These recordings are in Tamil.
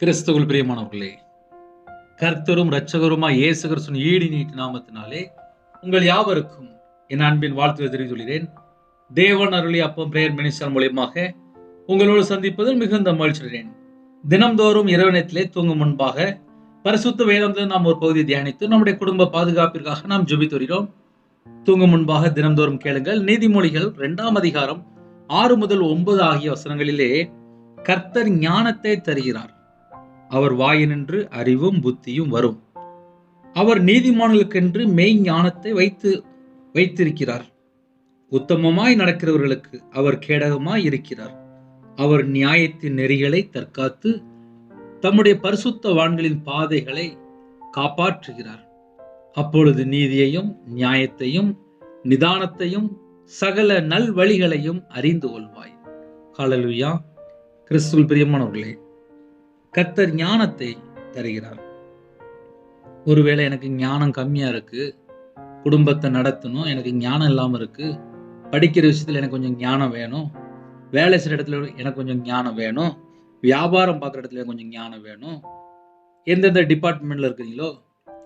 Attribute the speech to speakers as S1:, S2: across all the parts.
S1: கிறிஸ்துவுக்குள் பிரியமானவர்களே, கர்த்தரும் இரட்சகருமாய் இயேசு கிறிஸ்துவின் ஈடு நீட்டு நாமத்தினாலே உங்கள் யாவருக்கும் என் அன்பின் வாழ்த்துக்களை தெரிவித்துள்ளேன். தேவன் அருளிய அப்பம் பிரேயர் மினிஸ்டர் மூலியமாக உங்களோடு சந்திப்பதில் மிகுந்த மகிழ்ச்சியடைகிறேன். தினம்தோறும் இரவனத்திலே தூங்கும் முன்பாக பரிசுத்த வேதத்தில் நாம் ஒரு பகுதியை தியானித்து நம்முடைய குடும்ப பாதுகாப்பிற்காக நாம் ஜெபித்து வருகிறோம். தூங்கும் முன்பாக தினம்தோறும் கேளுங்கள். நீதிமொழிகள் 2ஆம் அதிகாரம் 6 முதல் 9 ஆகிய வசனங்களிலே கர்த்தர் ஞானத்தை தருகிறார். அவர் வாயினின்று அறிவும் புத்தியும் வரும். அவர் நீதிமான்களுக்கென்று மெய் ஞானத்தை வைத்திருக்கிறார். உத்தமமாய் நடக்கிறவர்களுக்கு அவர் கேடகமாய் இருக்கிறார். அவர் நியாயத்தின் நெறிகளை தற்காத்து தம்முடைய பரிசுத்தவான்களின் பாதைகளை காப்பாற்றுகிறார். அப்பொழுது நீதியையும் நியாயத்தையும் நிதானத்தையும் சகல நல் வழிகளையும் அறிந்து கொள்வாய். ஹல்லேலூயா. கிறிஸ்துவில் பிரியமானவர்களே, கர்த்தர் ஞானத்தை தருகிறார். ஒருவேளை எனக்கு ஞானம் கம்மியா இருக்கு, குடும்பத்தை நடத்தணும், எனக்கு ஞானம் இல்லாம இருக்கு, படிக்கிற விஷயத்துல எனக்கு கொஞ்சம் ஞானம் வேணும், வேலை செய்யற இடத்துல எனக்கு கொஞ்சம் ஞானம் வேணும், வியாபாரம் பார்க்குற இடத்துல எனக்கு கொஞ்சம் ஞானம் வேணும், எந்தெந்த டிபார்ட்மெண்ட்ல இருக்கிறீங்களோ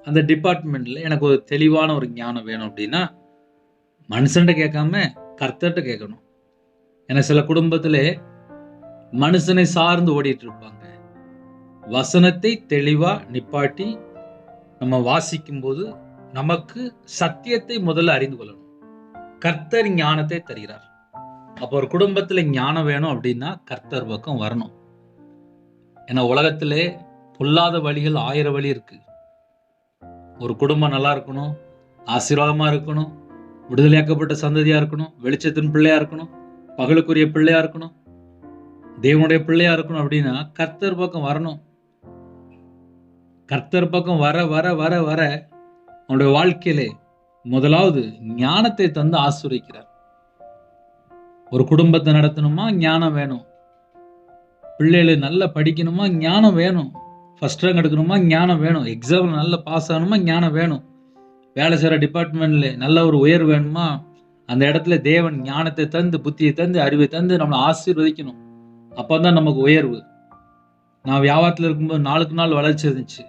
S1: அந்த டிபார்ட்மெண்ட்ல எனக்கு ஒரு தெளிவான ஒரு ஞானம் வேணும் அப்படின்னா மனுஷன்கிட்ட கேட்காம கர்த்தர்கிட்ட கேட்கணும். ஏன்னா சில குடும்பத்துல மனுஷனை சார்ந்து ஓடிட்டு இருப்பாங்க. வசனத்தை தெளிவா நிப்பாட்டி நம்ம வாசிக்கும் போது நமக்கு சத்தியத்தை முதல்ல அறிந்து கொள்ளணும். கர்த்தர் ஞானத்தை தருகிறார். அப்போ ஒரு குடும்பத்துல ஞானம் வேணும் அப்படின்னா கர்த்தர் பக்கம் வரணும். ஏன்னா உலகத்திலே பொல்லாத வழிகள் 1000 வழி இருக்கு. ஒரு குடும்பம் நல்லா இருக்கணும், ஆசீர்வாதமா இருக்கணும், விடுதலையாக்கப்பட்ட சந்ததியா இருக்கணும், வெளிச்சத்தின் பிள்ளையா இருக்கணும், பகலுக்குரிய பிள்ளையா இருக்கணும், தேவனுடைய பிள்ளையா இருக்கணும் அப்படின்னா கர்த்தர் பக்கம் வரணும். கர்த்தர் பக்கம் வர வர வர வர அவனுடைய வாழ்க்கையிலே முதலாவது ஞானத்தை தந்து ஆசீர்வதிக்கிறார். ஒரு குடும்பத்தை நடத்தணுமா ஞானம் வேணும், பிள்ளைகளை நல்லா படிக்கணுமா ஞானம் வேணும், ஃபர்ஸ்ட் ரேங்க் எடுக்கணுமா ஞானம் வேணும், எக்ஸாம் நல்லா பாஸ் ஆகணுமா ஞானம் வேணும், வேலை செய்கிற டிபார்ட்மெண்ட்ல நல்ல ஒரு உயர்வு வேணுமா அந்த இடத்துல தேவன் ஞானத்தை தந்து புத்தியை தந்து அறிவை தந்து நம்மளை ஆசீர்வதிக்கணும். அப்பதான் நமக்கு உயர்வு. நான் வியாபாரத்தில் இருக்கும்போது நாளுக்கு நாள் வளர்ச்சி இருந்துச்சு.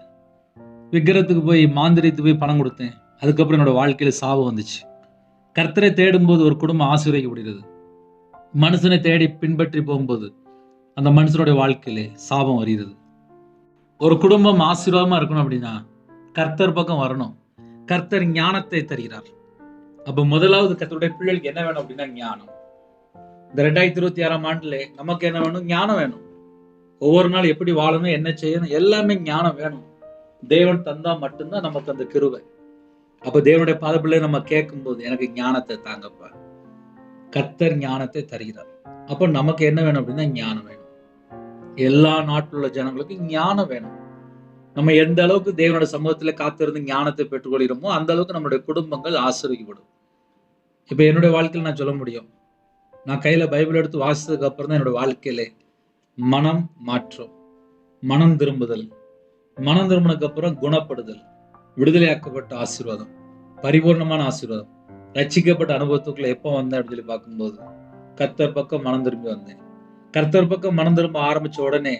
S1: விக்கிரத்துக்கு போய் மாந்திரித்து போய் பணம் கொடுத்தேன். அதுக்கப்புறம் என்னோட வாழ்க்கையில சாபம் வந்துச்சு. கர்த்தரை தேடும்போது ஒரு குடும்பம் ஆசீர்வதிக்கப்படுகிறது. மனுஷனை தேடி பின்பற்றி போகும்போது அந்த மனுஷனுடைய வாழ்க்கையிலே சாபம் வருகிறது. ஒரு குடும்பம் ஆசீர்வாதமா இருக்கணும் அப்படின்னா கர்த்தர் பக்கம் வரணும். கர்த்தர் ஞானத்தை தருகிறார். அப்ப முதலாவது கர்த்தருடைய பிள்ளைகளுக்கு என்ன வேணும் அப்படின்னா ஞானம். இந்த 2026ஆம் ஆண்டுல நமக்கு என்ன வேணும்? ஞானம் வேணும். ஒவ்வொரு நாள் எப்படி வாழணும், என்ன செய்யணும், எல்லாமே ஞானம் வேணும். தேவன் தந்தா மட்டும்தான் நமக்கு அந்த கிருபை. அப்ப தேவனுடைய பாதப்பிள்ளை நம்ம கேட்கும் போது எனக்கு ஞானத்தை தாங்கப்பா, கர்த்தர் ஞானத்தை தருகிறார். அப்ப நமக்கு என்ன வேணும் அப்படின்னா ஞானம் வேணும். எல்லா நாட்டில் உள்ள ஜனங்களுக்கு ஞானம் வேணும். நம்ம எந்த அளவுக்கு தேவனுடைய சமூகத்துல காத்திருந்து ஞானத்தை பெற்றுக்கொள்கிறோமோ அந்த அளவுக்கு நம்மளுடைய குடும்பங்கள் ஆசீர்வதிக்கப்படும். இப்ப என்னுடைய வாழ்க்கையில் நான் சொல்ல முடியும், நான் கையில பைபிள் எடுத்து வாசித்ததுக்கு அப்புறம் தான் என்னோட வாழ்க்கையில மனம் மாற்றம், மனம் திரும்புதல், மனம் திரும்பினதுக்கு அப்புறம் குணப்படுதல், விடுதலையாக்கப்பட்ட ஆசீர்வாதம், பரிபூர்ணமான ஆசீர்வாதம், ரட்சிக்கப்பட்ட அனுபவத்துக்குள்ள எப்போ வந்தேன் அப்படின்னு சொல்லி பார்க்கும்போது கர்த்தர் பக்கம் மனம் திரும்பி வந்தேன். கர்த்தர் பக்கம் மனம் திரும்ப ஆரம்பிச்ச உடனே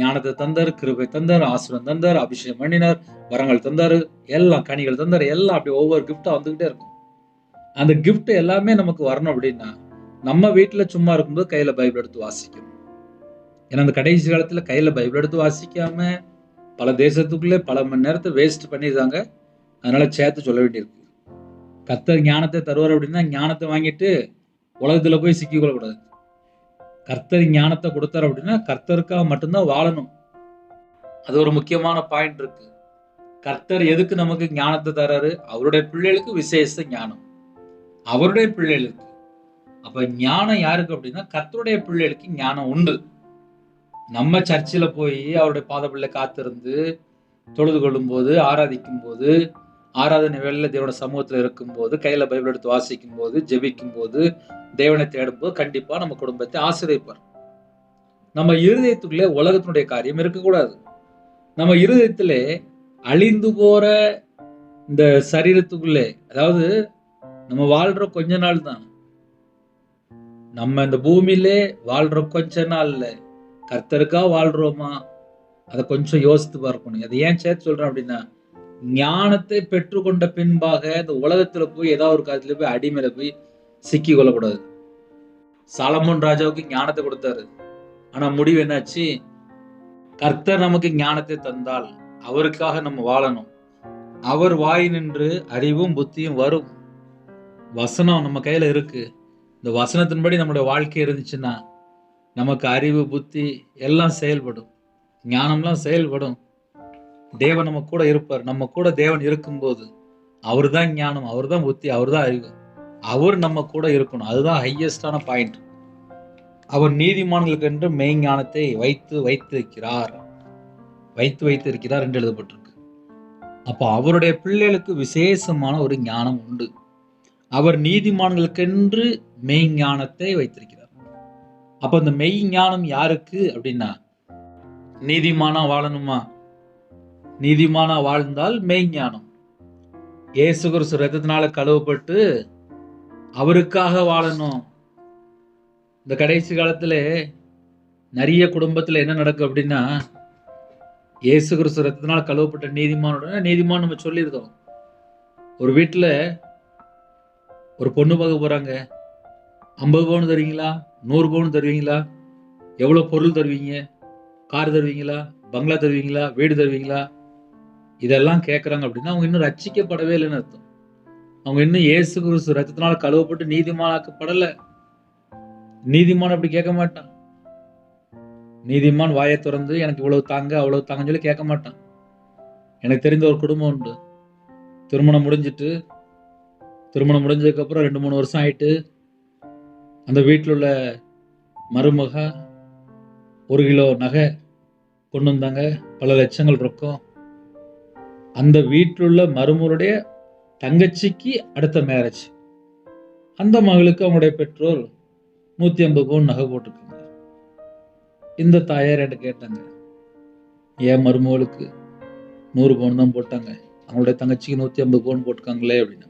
S1: ஞானத்தை தந்தாரு, கிருபை தந்தாரு, ஆசீர்வாதம் தந்தாரு, அபிஷேகம் பண்ணினார், வரங்கள் தந்தாரு, எல்லாம் கனிகள் தந்தாரு, எல்லாம் அப்படி ஒவ்வொரு கிஃப்டா வந்துகிட்டே இருக்கும். அந்த கிஃப்ட் எல்லாமே நமக்கு வரணும் அப்படின்னா நம்ம வீட்டுல சும்மா இருக்கும்போது கையில பைபிள் எடுத்து வாசிக்கணும். ஏன்னா அந்த கடைசி காலத்துல கையில பைபிள் எடுத்து வாசிக்காம பல தேசத்துக்குள்ளே பல மணி நேரத்தை வேஸ்ட் பண்ணிடுறாங்க. அதனால சேர்த்து சொல்ல வேண்டியிருக்கு. கர்த்தர் ஞானத்தை தருவார் அப்படின்னா ஞானத்தை வாங்கிட்டு உலகத்துல போய் சிக்கிக்கொள்ளக்கூடாது. கர்த்தர் ஞானத்தை கொடுத்தார் அப்படின்னா கர்த்தருக்காக மட்டும்தான் வாழணும். அது ஒரு முக்கியமான பாயிண்ட் இருக்கு. கர்த்தர் எதுக்கு நமக்கு ஞானத்தை தராரு? அவருடைய பிள்ளைகளுக்கு விசேஷ ஞானம், அவருடைய பிள்ளைகளுக்கு. அப்ப ஞானம் யாருக்கு அப்படின்னா கர்த்தருடைய பிள்ளைகளுக்கு ஞானம் உண்டு. நம்ம சர்ச்சில் போய் அவருடைய பாதப்பிள்ளை காத்திருந்து தொழுது கொள்ளும் போது, ஆராதிக்கும் போது, ஆராதனை வேளையில தேவன சமூகத்துல இருக்கும் போது, கையில பைபிள் எடுத்து வாசிக்கும் போது, ஜெபிக்கும் போது, தேவனை தேடும் போது கண்டிப்பா நம்ம குடும்பத்தை ஆசீர்வதிப்பார். நம்ம இருதயத்துக்குள்ளே உலகத்தினுடைய காரியம் இருக்கக்கூடாது. நம்ம இருதயத்திலே அழிந்து போற இந்த சரீரத்துக்குள்ளே, அதாவது நம்ம வாழ்ற கொஞ்ச நாள் தான், நம்ம இந்த பூமியிலே வாழ்ற கொஞ்ச நாள்ல கர்த்தருக்கா வாழ்றோமா, அதை கொஞ்சம் யோசித்து பார்க்கணும். அதை ஏன் சேர்த்து சொல்றேன் அப்படின்னா, ஞானத்தை பெற்றுக்கொண்ட பின்பாக இந்த உலகத்துல போய் ஏதாவது ஒரு காரியத்துல போய் அடிமையில போய் சிக்கி கொள்ளக்கூடாது. சாலமோன் ராஜாவுக்கு ஞானத்தை கொடுத்தாரு. ஆனா முடிவு என்னாச்சு? கர்த்தர் நமக்கு ஞானத்தை தந்தால் அவருக்காக நம்ம வாழணும். அவர் வாய் நின்று அறிவும் புத்தியும் வரும். வசனம் நம்ம கையில இருக்கு. இந்த வசனத்தின்படி நம்மளுடைய வாழ்க்கை இருந்துச்சுன்னா நமக்கு அறிவு புத்தி எல்லாம் செயல்படும். ஞானம்லாம் செயல்படும். தேவன் நம்ம கூட இருப்பார். நம்ம கூட தேவன் இருக்கும்போது அவர் தான் ஞானம், அவர் தான் புத்தி, அவர் தான் அறிவு. அவர் நம்ம கூட இருக்கணும். அதுதான் ஹையஸ்டான பாயிண்ட். அவர் நீதிமான்களுக்கு என்று மெய்ஞானத்தை வைத்திருக்கிறார் என்று எழுதப்பட்டிருக்கு. அப்ப அவருடைய பிள்ளைகளுக்கு விசேஷமான ஒரு ஞானம் உண்டு. அவர் நீதிமான்களுக்கென்று மெய்ஞானத்தை வைத்திருக்கிறார். அப்ப இந்த மெய்ஞானம் யாருக்கு அப்படின்னா, நீதிமானா வாழணுமா? நீதிமானா வாழ்ந்தால் மெய்ஞானம். இயேசு கிறிஸ்து ரத்தத்தினால கழுவப்பட்டு அவருக்காக வாழணும். இந்த கடைசி காலத்துல நிறைய குடும்பத்துல என்ன நடக்கும் அப்படின்னா, இயேசு கிறிஸ்து ரத்தத்தினால கழுவப்பட்ட நீதிமான் நம்ம சொல்லியிருந்தோம். ஒரு வீட்டுல ஒரு பொண்ணு பார்க்க போறாங்க. 50 பவுன் தருவீங்களா? 100 பவுன் தருவீங்களா? எவ்வளவு பொருள் தருவீங்க? கார் தருவீங்களா? பங்களா தருவீங்களா? வீடு தருவீங்களா? இதெல்லாம் கேட்கறாங்க அப்படின்னா அவங்க இன்னும் ரட்சிக்கப்படவே இல்லைன்னு அர்த்தம். அவங்க இன்னும் இயேசு கிறிஸ்து ரத்தத்தினால கழுவப்பட்டு நீதிமானாக்கப்படல. நீதிமான் அப்படி கேட்க மாட்டான். நீதிமான் வாயை திறந்து எனக்கு இவ்வளவு தாங்க அவ்வளவு தாங்கன்னு சொல்லி கேட்க மாட்டான். எனக்கு தெரிந்த ஒரு குடும்பம் உண்டு. திருமணம் முடிஞ்சதுக்கு அப்புறம் 2-3 வருஷம் ஆயிட்டு அந்த வீட்டில் உள்ள மருமக 1 கிலோ நகை கொண்டு வந்தாங்க. பல லட்சங்கள் ரொக்கம். அந்த வீட்டில் உள்ள மருமகளுடைய தங்கச்சிக்கு அடுத்த மேரேஜ். அந்த மகளுக்கு அவங்களுடைய பெற்றோர் 150 பவுன் நகை போட்டிருக்காங்க. இந்த தாயார் என்கிட்ட கேட்டாங்க, ஏன் மருமகளுக்கு 100 பவுன் தான் போட்டாங்க, அவங்களுடைய தங்கச்சிக்கு 150 பவுன் போட்டிருக்காங்களே அப்படின்னா.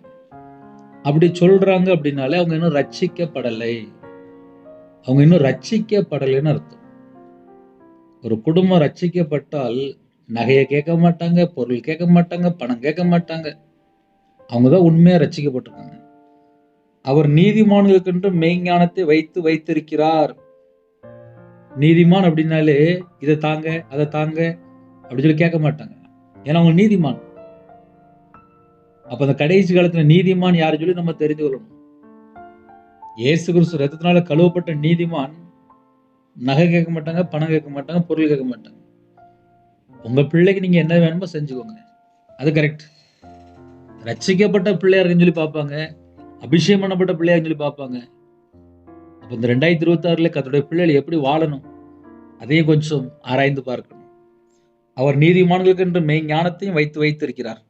S1: அப்படி சொல்றாங்க அப்படின்னாலே அவங்க இன்னும் ரட்சிக்கப்படலைன்னு அர்த்தம். ஒரு குடும்பம் ரட்சிக்கப்பட்டால் நகையை கேட்க மாட்டாங்க, பொருள் கேட்க மாட்டாங்க, பணம் கேட்க மாட்டாங்க. அவங்கதான் உண்மையா ரட்சிக்கப்பட்டிருக்காங்க. அவர் நீதிமான்களுக்கென்று மெய்ஞானத்தை வைத்திருக்கிறார். நீதிமான் அப்படின்னாலே இதை தாங்க அதை தாங்க அப்படி சொல்லி கேட்க மாட்டாங்க. ஏன்னா அவங்க நீதிமான். அப்ப அந்த கடைசி காலத்துல நீதிமான் யாரு சொல்லி நம்ம தெரிந்து கொள்ளணும். இயேசு கிறிஸ்து ரத்தத்தினால கழுவப்பட்ட நீதிமான் நகை கேட்க மாட்டாங்க, பணம் கேட்க மாட்டாங்க, பொருள் கேட்க மாட்டாங்க. உங்க பிள்ளைக்கு நீங்க என்ன வேணுமோ செஞ்சுக்கோங்க, அது கரெக்ட். ரட்சிக்கப்பட்ட பிள்ளையா இருக்குன்னு சொல்லி பார்ப்பாங்க, அபிஷேகம் பண்ணப்பட்ட பிள்ளையா சொல்லி பார்ப்பாங்க. அப்ப இந்த 2026 கர்த்தருடைய பிள்ளைகள் எப்படி வாழணும் அதையும் கொஞ்சம் ஆராய்ந்து பார்க்கணும். அவர் நீதிமான்களுக்கு என்று மெய்ஞானத்தையும் வைத்திருக்கிறார்.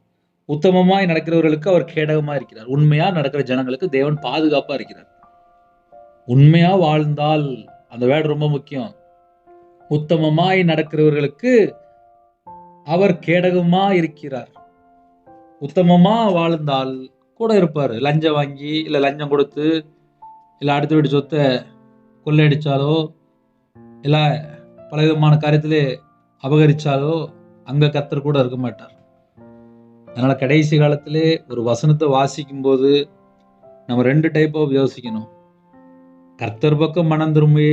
S1: உத்தமமாய் நடக்கிறவர்களுக்கு அவர் கேடகமா இருக்கிறார். உண்மையா நடக்கிற ஜனங்களுக்கு தேவன் பாதுகாப்பா இருக்கிறார். உண்மையா வாழ்ந்தால், அந்த வேர்டு ரொம்ப முக்கியம். உத்தமமாய் நடக்கிறவர்களுக்கு அவர் கேடகமா இருக்கிறார். உத்தமமா வாழ்ந்தால் கூட இருப்பாரு. லஞ்சம் வாங்கி இல்ல லஞ்சம் கொடுத்து இல்ல அடுத்த வீட்டு சொத்தை கொள்ளையடிச்சாலோ இல்ல பல விதமான காரியத்திலே அபகரிச்சாலோ அங்க கர்த்தர் கூட இருக்க மாட்டார். அதனால கடைசி காலத்திலே ஒரு வசனத்தை வாசிக்கும் போது நம்ம 2 டைப் ஆஃப் யோசிக்கணும். கர்த்தர் பக்கம் மனம் திரும்பி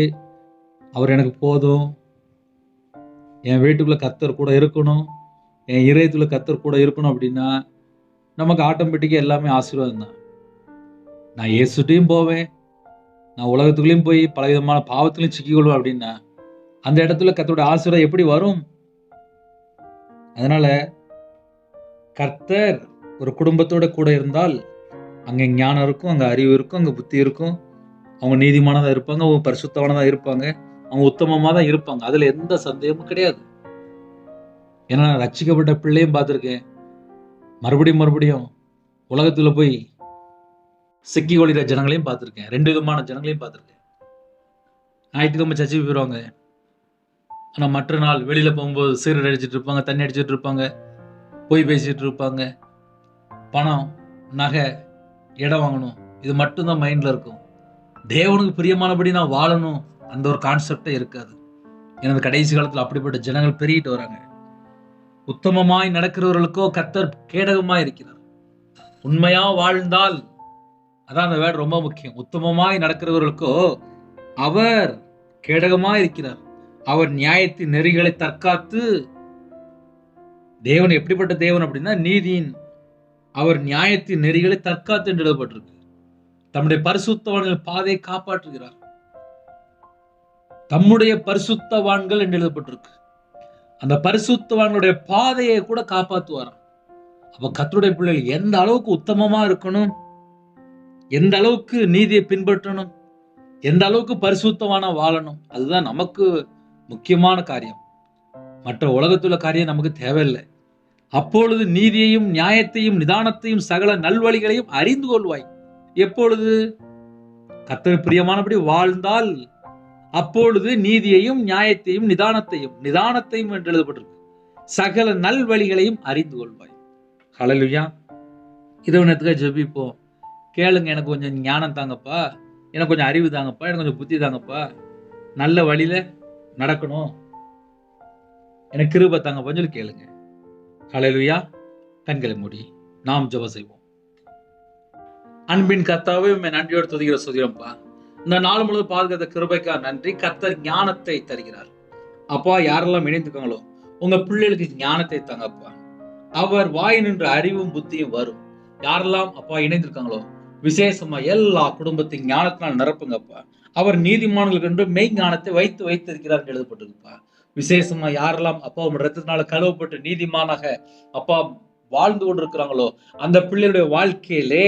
S1: அவர் எனக்கு போதும், என் வீட்டுக்குள்ள கர்த்தர் கூட இருக்கணும், என் இதயத்துல கர்த்தர் கூட இருக்கணும் அப்படின்னா நமக்கு ஆட்டோமேட்டிக்கா எல்லாமே ஆசீர்வாதம் தான். நான் இயேசுட்டையும் போவேன், நான் உலகத்துக்குள்ளேயும் போய் பல விதமான பாவத்திலையும் சிக்கிக்கொள்வேன் அப்படின்னா அந்த இடத்துல கர்த்தருடைய ஆசீர்வாதம் எப்படி வரும்? அதனால கர்த்தர் ஒரு குடும்பத்தோட கூட இருந்தால் அங்க ஞானம் இருக்கும், அங்க அறிவு இருக்கும், அங்க புத்தி இருக்கும். அவங்க நீதிமானதா இருப்பாங்க, அவங்க பரிசுத்தமானதா இருப்பாங்க, அவங்க உத்தமமா தான் இருப்பாங்க. அதுல எந்த சந்தேகமும் கிடையாது. ஏன்னா நான் ரட்சிக்கப்பட்ட பிள்ளையும் பார்த்திருக்கேன், மறுபடியும் உலகத்துல போய் சிக்கி கொள்கிற ஜனங்களையும் பார்த்திருக்கேன். 2 விதமான ஜனங்களையும் பார்த்திருக்கேன். ஞாயிற்றுக்கிழமை சர்ச்சுக்கு போயிடுவாங்க, ஆனா மற்ற நாள் வெளியில போகும்போது சிகரெட் அடிச்சிட்டு இருப்பாங்க, தண்ணி அடிச்சிட்டு இருப்பாங்க, போய் பேசிட்டு இருப்பாங்க. பணம், நகை, இடம் வாங்கணும், இது மட்டும்தான் மைண்ட்ல இருக்கும். தேவனுக்கு பிரியமானபடி நான் வாழணும் அந்த ஒரு கான்செப்டே இருக்காது. எனது கடைசி காலத்துல அப்படிப்பட்ட ஜனங்கள் பெருகிட்டு வராங்க. உத்தமமாய் நடக்கிறவர்களுக்கோ கர்த்தர் கேடகமாய் இருக்கிறார். உண்மையா வாழ்ந்தால், அதான் அந்த வேர்டு ரொம்ப முக்கியம். உத்தமமாய் நடக்கிறவர்களுக்கோ அவர் கேடகமாய் இருக்கிறார். அவர் நியாயத்தின் நெறிகளை தற்காத்து, தேவன் எப்படிப்பட்ட தேவன் அப்படின்னா நீதியின், அவர் நியாயத்தின் நெறிகளை தற்காத்து என்று எழுதப்பட்டிருக்கு. தம்முடைய பரிசுத்தவான்கள் பாதையை காப்பாற்றுகிறார். தம்முடைய பரிசுத்தவான்கள் என்று எழுதப்பட்டிருக்கு. அந்த பரிசுத்தவான்களுடைய பாதையை கூட காப்பாற்றுவாராம். அப்ப கர்த்தருடைய பிள்ளைகள் எந்த அளவுக்கு உத்தமமா இருக்கணும், எந்த அளவுக்கு நீதியை பின்பற்றணும், எந்த அளவுக்கு பரிசுத்தமான வாழணும், அதுதான் நமக்கு முக்கியமான காரியம். மற்ற உலகத்துள்ள காரியம் நமக்கு தேவையில்லை. அப்பொழுது நீதியையும் நியாயத்தையும் நிதானத்தையும் சகல நல்வழிகளையும் அறிந்து கொள்வாய். எப்பொழுது? கர்த்தருக்கு பிரியமானபடி வாழ்ந்தால் அப்பொழுது நீதியையும் நியாயத்தையும் நிதானத்தையும் என்று எழுதப்பட்டிருக்கு, சகல நல்வழிகளையும் அறிந்து கொள்வாய். ஹல்லேலூயா. இதவனத்துக்காக ஜெபிப்போம். கேளுங்க, எனக்கு கொஞ்சம் ஞானம் தாங்கப்பா, எனக்கு கொஞ்சம் அறிவு தாங்கப்பா, எனக்கு கொஞ்சம் புத்தி தாங்கப்பா, நல்ல வழியில நடக்கணும், எனக்கு கிருபை தாங்கப்பான்னு சொல்லி கேளுங்க. ஹல்லேலூயா. கண்களை மூடி நாம் ஜெபம் செய்வோம். அன்பின் கர்த்தாவே, உம்மை நன்றியோடு துதிக்கிற சுதிரம்பா. இந்த நாள் முழுவதும் பாதுகாத்த கிருபைக்காக நன்றி. கர்த்தர் ஞானத்தை தருகிறார். அப்பா, யாரெல்லாம் இணைந்துக்காங்களோ உங்க பிள்ளைகளுக்கு ஞானத்தை தாங்கப்பா. அவர் வாய் நின்று அறிவும் புத்தியும் வரும். யாரெல்லாம் அப்பா இணைந்திருக்காங்களோ விசேஷமா எல்லா குடும்பத்தையும் ஞானத்தினால் நிரப்புங்கப்பா. அவர் நீதிமான்களுக்கு என்று மெய் ஞானத்தை வைத்திருக்கிறார் எழுதப்பட்டிருப்பா. விசேஷமா யாரெல்லாம் அப்பா உங்க ரத்தத்தினால கழுவப்பட்டு நீதிமானாக அப்பா வாழ்ந்து கொண்டிருக்கிறாங்களோ அந்த பிள்ளைகளுடைய வாழ்க்கையிலே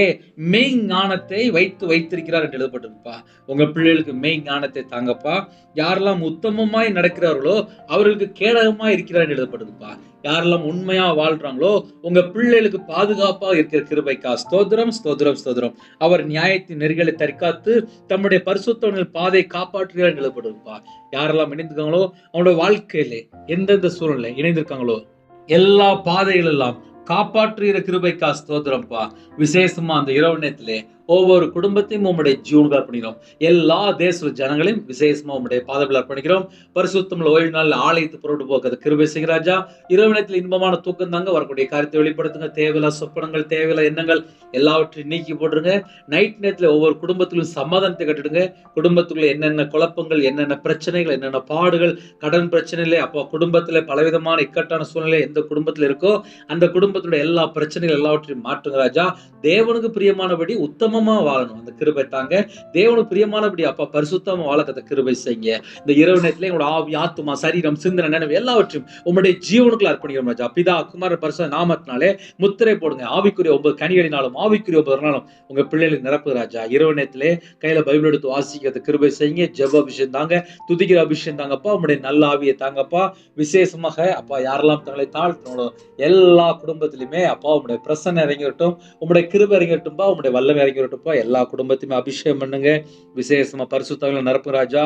S1: மெய் ஞானத்தை வைத்திருக்கிறார் என்று எழுதப்பட்டிருப்பா. உங்க பிள்ளைகளுக்கு மெய் ஞானத்தை தாங்கப்பா. யாரெல்லாம் உத்தமமாய் நடக்கிறார்களோ அவர்களுக்கு கேடகமாய் இருக்கிறார் என்று எழுதப்பட்டிருப்பா. யாரெல்லாம் உண்மையா வாழ்றாங்களோ உங்க பிள்ளைகளுக்கு பாதுகாப்பா இருக்கிற கிருபைக்கா ஸ்தோத்திரம், ஸ்தோத்திரம், ஸ்தோத்திரம். அவர் நியாயத்தின் நெறிகளை தற்காத்து தம்முடைய பரிசுத்தவான்கள் பாதையை காப்பாற்றுகிறார் என்று எழுதப்பட்டிருப்பா. யாரெல்லாம் இணைந்திருக்காங்களோ அவனுடைய வாழ்க்கையிலே எந்தெந்த சூழ்நிலை இணைந்திருக்காங்களோ எல்லா பாதைகள் எல்லாம் காப்பாற்றுகிற கிருபைக்கா ஸ்தோத்திரம்ப்பா. விசேஷமா அந்த இரவு நேரத்திலே ஒவ்வொரு குடும்பத்தையும் உம்முடைய ஜீவனுக்கு அர்ப்பணிக்கிறோம். எல்லா தேச ஜனங்களையும் விசேஷமா உம்முடைய பாதத்தில் அர்ப்பணிக்கிறோம். பரிசுத்தமுள்ள ஓய்வு நாள் ஆலயத்து புறப்பட்டு போக்குறது கிருபை செய்கிறாஜா. இரவு நேரத்தில் இன்பமான தூக்கம் தாங்க, வரக்கூடிய காரியத்தை வெளிப்படுத்துங்க. தேவையில்ல சொப்பனங்கள், தேவையில்ல எண்ணங்கள் எல்லாவற்றையும் நீக்கி போட்டுருங்க. நைட் நேரத்தில் ஒவ்வொரு குடும்பத்திலும் சமாதானத்தை கட்டிடுங்க. குடும்பத்துக்குள்ள என்னென்ன குழப்பங்கள், என்னென்ன பிரச்சனைகள், என்னென்ன பாடுகள், கடன் பிரச்சனையிலே அப்போ குடும்பத்துல பலவிதமான இக்கட்டான சூழ்நிலை எந்த குடும்பத்துல இருக்கோ அந்த குடும்பத்துடைய எல்லா பிரச்சனைகள் எல்லாவற்றையும் மாற்றுங்க ராஜா. தேவனுக்கு பிரியமானபடி உத்தமமா வாழணும், அந்த கிருபை தாங்க. தேவனுக்கு பிரியமானபடி அப்பா பரிசுத்தமா வாழக்கத்த கிருபை செய்யுங்க. இந்த இரவு நேரத்துல எங்களோட ஆவி, ஆத்துமா, சரீரம், சிந்தனை, நினைவு எல்லாவற்றையும் உம்முடைய ஜீவனுக்குள்ள அர்ப்பணிக்கிறோம் ராஜா. பிதா, குமார, பரிசுத்த நாமத்தினாலே முத்திரை போடுங்க. ஆவிக்குரிய 9 கனிகளினாலும் ஆவிக்குரிய 9 நாளும் உங்க பிள்ளைகளுக்கு நிரப்பு ராஜா. இரவு நேரத்திலே கையில பைபிள் எடுத்து வாசிக்கிறத கிருபை செய்யுங்க. ஜெப அபிஷேகம் தாங்க, துதிக்கிற அபிஷேகம் தாங்கப்பா. உம்முடைய நல்ல ஆவியை தாங்கப்பா. விசேஷமாக அப்பா யாரெல்லாம் தங்களை தாழ்த்தினோ எல்லா குடும்பத்திலுமே அப்பா உம்முடைய பிரசன்னம் இறங்கிடட்டும், உம்முடைய கிருபை இறங்கிடட்டும்பா, உம்முடைய வல்லமை இறங்கிடட்டும்பா. எல்லா குடும்பத்தையுமே அபிஷேகம் பண்ணுங்க. விசேஷமா பரிசுத்தவான்களை நிரப்பு ராஜா.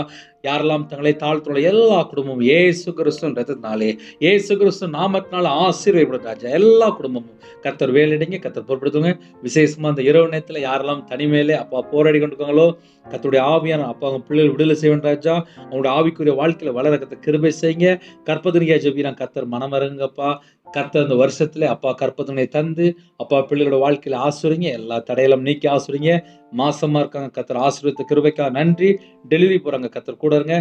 S1: யாரெல்லாம் தங்களை தாழ்த்தினோ எல்லா குடும்பமும் இயேசு கிறிஸ்துவின் ரத்தத்தினாலே, இயேசு கிறிஸ்து நாமத்தினால ஆசீர்வதிக்கப்படும் ராஜா. எல்லா குடும்பமும் கர்த்தர் வேலையிடுங்க, கர்த்தர் பொறுப்படுத்துங்க. விசேஷமா அந்த இரவு நேரத்துல யாரெல்லாம் தனிமையிலே அப்பா போராடி கொண்டிருக்காங்களோ கர்த்தருடைய ஆவியான அப்பா அவங்க பிள்ளைகள் விடுதலை செய்வேன் ராஜா. அவங்களுடைய ஆவிக்குரிய வாழ்க்கையில வளர கர்த்தர் கிருபை செய்யுங்க. கற்பதனியா ஜெபிக்கிறான், கர்த்தர் மனமருங்கப்பா. கர்த்தர் அந்த வருஷத்துல அப்பா கற்பதனை தந்து அப்பா பிள்ளைகளோட வாழ்க்கையில ஆசிரியங்க. எல்லா தடையெல்லாம் நீக்கி ஆசிரியங்க. மாசமா இருக்காங்க, கர்த்தர் ஆசீர்வதித்த கிருபைக்கா நன்றி. டெலிவரி போறாங்க, கர்த்தர் கூட இருங்க.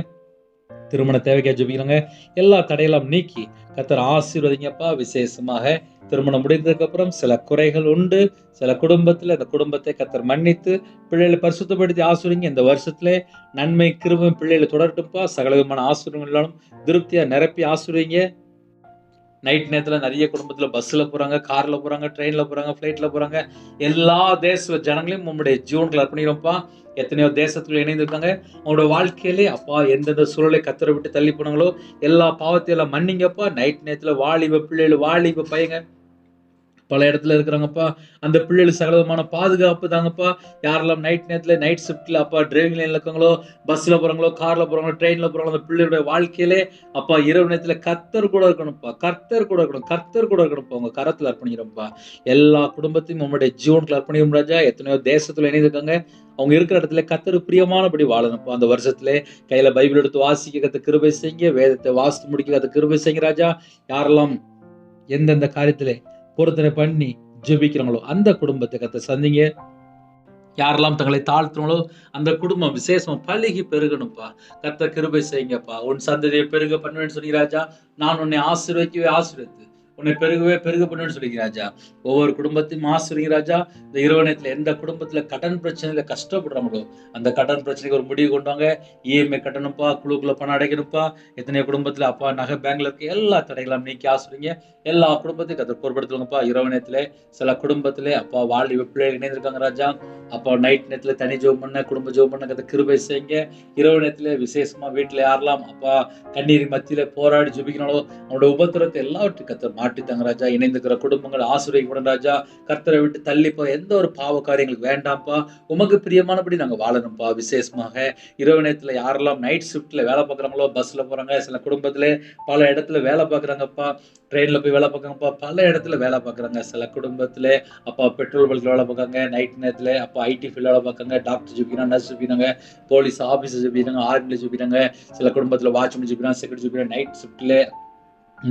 S1: திருமண தேவைக்கா ஜெபிக்கிறாங்க. எல்லா தடையெல்லாம் நீக்கி கர்த்தர் ஆசீர்வதிங்கப்பா. விசேஷமாக திருமணம் முடிந்ததுக்கு அப்புறம் சில குறைகள் உண்டு, சில குடும்பத்துல அந்த குடும்பத்தை கர்த்தர் மன்னித்து பிள்ளைகளை பரிசுத்தப்படுத்தி ஆசீர்வதிங்க. இந்த வருஷத்துல நன்மை கிருபை பிள்ளைகளை தொடரட்டும்பா. சகலவிதமான ஆசீர்வாதங்களும் திருப்தியா நிரப்பி ஆசீர்வதிங்க. நைட் நேரத்துல நிறைய குடும்பத்துல பஸ்ல போறாங்க, கார்ல போறாங்க, ட்ரெயின்ல போறாங்க, பிளைட்ல போறாங்க. எல்லா தேச ஜனங்களையும் உங்களுடைய ஜீவனுக்கு அர்ப்பணிக்கிறோம்ப்பா. எத்தனையோ தேசத்துல இணைந்திருக்காங்க. அவங்களோட வாழ்க்கையிலே அப்பா எந்தெந்த சூழலை கத்தரை விட்டு தள்ளி போனாங்களோ எல்லா பாவத்தையெல்லாம் மன்னிங்கப்பா. நைட் நேரத்துல வாலிப பிள்ளைகள், வாலிப பையங்க பல இடத்துல இருக்கிறாங்கப்பா. அந்த பிள்ளைகளுக்கு சகலவிதமான பாதுகாப்பு தாங்கப்பா. யாரெல்லாம் நைட் நேரத்துல நைட் ஷிஃப்ட்ல அப்பா டிரைவிங் லைன்ல இருக்காங்களோ, பஸ்ல போறாங்களோ, கார்ல போறாங்களோ, ட்ரெயின்ல போறாங்களோ, அந்த பிள்ளைகளுடைய வாழ்க்கையிலே அப்பா இரவு நேரத்துல கர்த்தர் கூட இருக்கணும்ப்பா. கர்த்தர் கூட இருக்கணும். கர்த்தர் கூட இருக்கணும்ப்பா. உங்க கரத்துல அர்ப்பணிக்கிறோம்ப்பா. எல்லா குடும்பத்தையும் உங்களுடைய ஜீவனுக்குள்ள அர்ப்பணிக்கும் ராஜா. எத்தனையோ தேசத்துல இணைந்திருக்காங்க. அவங்க இருக்கிற இடத்துல கர்த்தருக்கு பிரியமானபடி வாழணும்ப்பா. அந்த வருஷத்துல கையில பைபிள் எடுத்து வாசிக்க கத்த கிருபை செய்யுங்க. வேதத்தை வாசித்து முடிக்க கத்த கிருபை செய்யுங்க ராஜா. யாரெல்லாம் எந்தெந்த காரியத்திலே பொருத்தனை பண்ணி ஜெபிக்கிறாங்களோ அந்த குடும்பத்தை கத்த சந்திங்க. யாரெல்லாம் தங்களை தாழ்த்துறாங்களோ அந்த குடும்பம் விசேஷமா பழகி பெருகணும்ப்பா. கத்த கிருபை செய்யுங்கப்பா. உன் சந்ததியை பெருக பண்ணுவேன்னு சொல்லி ராஜா. நான் உன்னை ஆசீர்வதிக்கவே ஆசீர்வதித்து உன்னை பெருகவே பெருக பண்ணுவேன்னு சொல்லி ராஜா. ஒவ்வொரு குடும்பத்தையும் ஆசீர்வதிங்க ராஜா. இந்த இரவு நேரத்துல எந்த குடும்பத்துல கடன் பிரச்சனையில கஷ்டப்படுறாங்களோ அந்த கடன் பிரச்சனைக்கு ஒரு முடிவு கொண்டு வாங்க. இஎம்ஐ கட்டணும்ப்பா, குழுக்குள்ள பணம் அடைக்கணும்ப்பா. எத்தனையோ குடும்பத்துல அப்பா நகை பேங்க்ல இருக்க எல்லா தடைகளும் நீக்கி ஆசீர்வதிங்க. எல்லா குடும்பத்தையும் கத்த பொறுப்படுத்துவாங்கப்பா. இரவு நேரத்துல சில குடும்பத்திலே அப்பா வாழ்வு பிள்ளைகள் இணைந்திருக்காங்க ராஜா. அப்பா நைட் நேரத்துல தனி ஜோம் பண்ண குடும்ப ஜோம் பண்ண கத்த கிருபை செய்யுங்க. இரவு நேரத்துல விசேஷமா வீட்டுல யாரெல்லாம் அப்பா கண்ணீர் மத்தியில போராடி ஜெபிக்கிறாங்களோ அவனோட உபத்திரத்தை எல்லாவற்றையும் கத்தர் மாட்டித்தாங்க ராஜா. இணைந்திருக்கிற குடும்பங்கள் ஆசீர்வதிக்கப்படும் ராஜா. கர்த்தரை விட்டு தள்ளி போய் எந்த ஒரு பாவ காரியங்களுக்கு வேண்டாம்ப்பா. உமக்கு பிரியமானபடி நாங்க வாழணும்ப்பா. விசேஷமாக இரவு நேரத்துல யாரெல்லாம் நைட் ஷிஃப்ட்ல வேலை பார்க்குறாங்களோ, பஸ்ல போறாங்க, சில குடும்பத்துல பல இடத்துல வேலை பார்க்குறாங்கப்பா. ட்ரெயின்ல போய் வேலை பார்க்குறாங்கப்பா. பல இடத்துல வேலை பார்க்குறாங்க. சில குடும்பத்துல அப்பா பெட்ரோல் பல்க்ல வேலை பார்க்காங்க. நைட் நேரத்துல அப்பா ஐடி ஃபீல்ட் வேலை பார்க்காங்க. டாக்டர் ஜெபிக்கிறாங்க, நர்ஸ் ஜெபிக்கிறாங்க, போலீஸ் ஆபீசர் ஜெபிக்கிறாங்க, ஆர்மில ஜெபிக்கிறாங்க. சில குடும்பத்துல வாட்ச்மேன் ஜெபிக்கிறாங்க, செக்யூரிட்டி ஜெபிக்கிறாங்க. நைட் ஷிஃப்ட்ல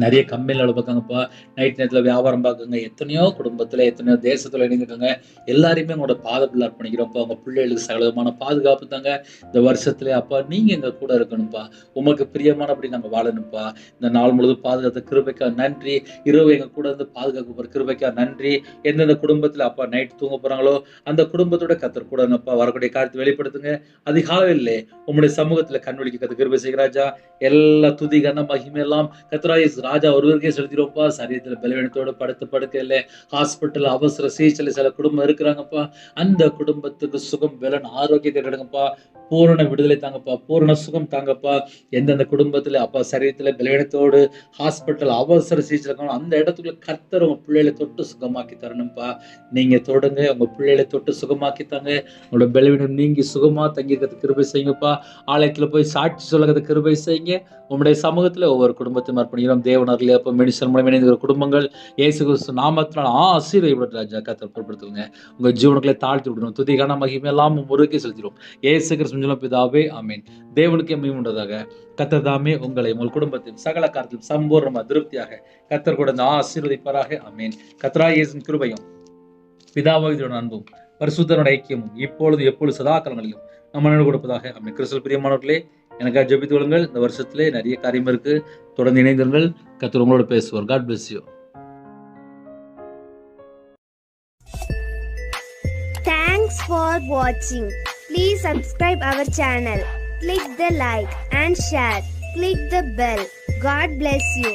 S1: நிறைய கம்பெனில வேலை பார்க்காங்கப்பா. நைட் நேரத்துல வியாபாரம் பார்க்குங்க. எத்தனையோ குடும்பத்துல எத்தனையோ தேசத்துல இணைந்திருக்காங்க. எல்லாரையுமே உங்களோட பாதத்தில் அர்ப்பணிக்கிறோம்ப்பா. உங்க பிள்ளைகளுக்கு சகலவிதமான பாதுகாப்பு தாங்க. இந்த வருஷத்துல அப்பா நீங்க எங்க கூட இருக்கணும்ப்பா. உமக்கு பிரியமானபடி நாங்க வாழணும்ப்பா. இந்த நாள் முழுவதும் பாதுகாத்த கிருபைக்கா நன்றி. இரவு எங்க கூட இருந்து பாதுகாக்க போற கிருபைக்கா நன்றி. எந்தெந்த குடும்பத்துல அப்பா நைட் தூங்க போறாங்களோ அந்த குடும்பத்தோட கத்தர் கூட இருந்தப்பா. வரக்கூடிய காரியத்தை வெளிப்படுத்துங்க. அதிகாலையிலே உங்களுடைய சமூகத்துல கண்வெளிக்க கத்த கிருபை செய்கிறாஜா. எல்லா துதி கன மகிமை எல்லாம் கத்தராய் ராஜா ஒருவருக்கே செலுத்திடுவோம்ப்பா. சரீரத்துல பலவீனத்தோட படுக்கையில ஹாஸ்பிட்டல் அவசர சிகிச்சையில சில குடும்பம் இருக்கிறாங்கப்பா. அந்த குடும்பத்துக்கு சுகம் பலன் ஆரோக்கியத்தை கிடைக்கும்ப்பா. பூரண விடுதலை தாங்கப்பா. பூரண சுகம் தாங்கப்பா. எந்தெந்த குடும்பத்துல அப்பா சரீரத்துல பலவீனத்தோடு ஹாஸ்பிட்டல் அவசர சிகிச்சை இருக்கணும் அந்த இடத்துக்குள்ள கர்த்தர் உங்க பிள்ளைகளை தொட்டு சுகமாக்கி தரணும்ப்பா. நீங்க தொடுங்க. உங்க பிள்ளைகளை தொட்டு சுகமாக்கி தாங்க. உங்களோட பலவீனம் நீங்கி சுகமா தங்கியிருக்கிறது கிருபை செய்யுங்கப்பா. ஆலயத்துல போய் சாட்சி சொல்லுறது கிருபை செய்யுங்க. உங்களுடைய சமூகத்துல ஒவ்வொரு குடும்பத்தையும் அர்ப்பணிக்கிறோம். தேவனர்களே அப்ப மெடிசல் மூலம் இணைந்த குடும்பங்கள் இயேசு கிறிஸ்து நாமத்தினால் ஆசீர்வதிக்கப்பட்ட ராஜா கர்த்தர் பொறுப்படுத்துங்க. உங்க ஜீவனுக்களை தாழ்த்தி விடணும். துதிகான மகிமை எல்லாம் முறுக்கி செலுத்திடும். இயேசு கிறிஸ்து பிதாவே ஆமென். தேவனுக்கே மகிமை உண்டதாக. கர்த்தர் தாமே உங்களை உங்கள் குடும்பத்தின் சகல காரியத்திலும் சம்பூர்ணமா திருப்தியாக கர்த்தர் கூட ஆசீர்வதிப்பாராக ஆமென். கர்த்தராகிய இயேசுவின் கிருபையும் பிதாவாகிய அன்பும் பரிசுத்தரோட ஐக்கியமும் இப்பொழுது எப்பொழுது சதா காலங்களிலும் நம்ம கொடுப்பதாக ஆமென். கிறிஸ்துவில் பிரியமானவர்களே எனக்காக ஜெபித்து கொள்ளுங்கள். இந்த வருஷத்திலே நிறைய காரியம் இருக்கு. தொடர்ந்து இணைந்தீர்கள். கர்த்தர் உங்களோட பேசுவார். God bless you.
S2: Thanks for watching. Please subscribe our channel. Click the like and share. Click the bell. God bless you.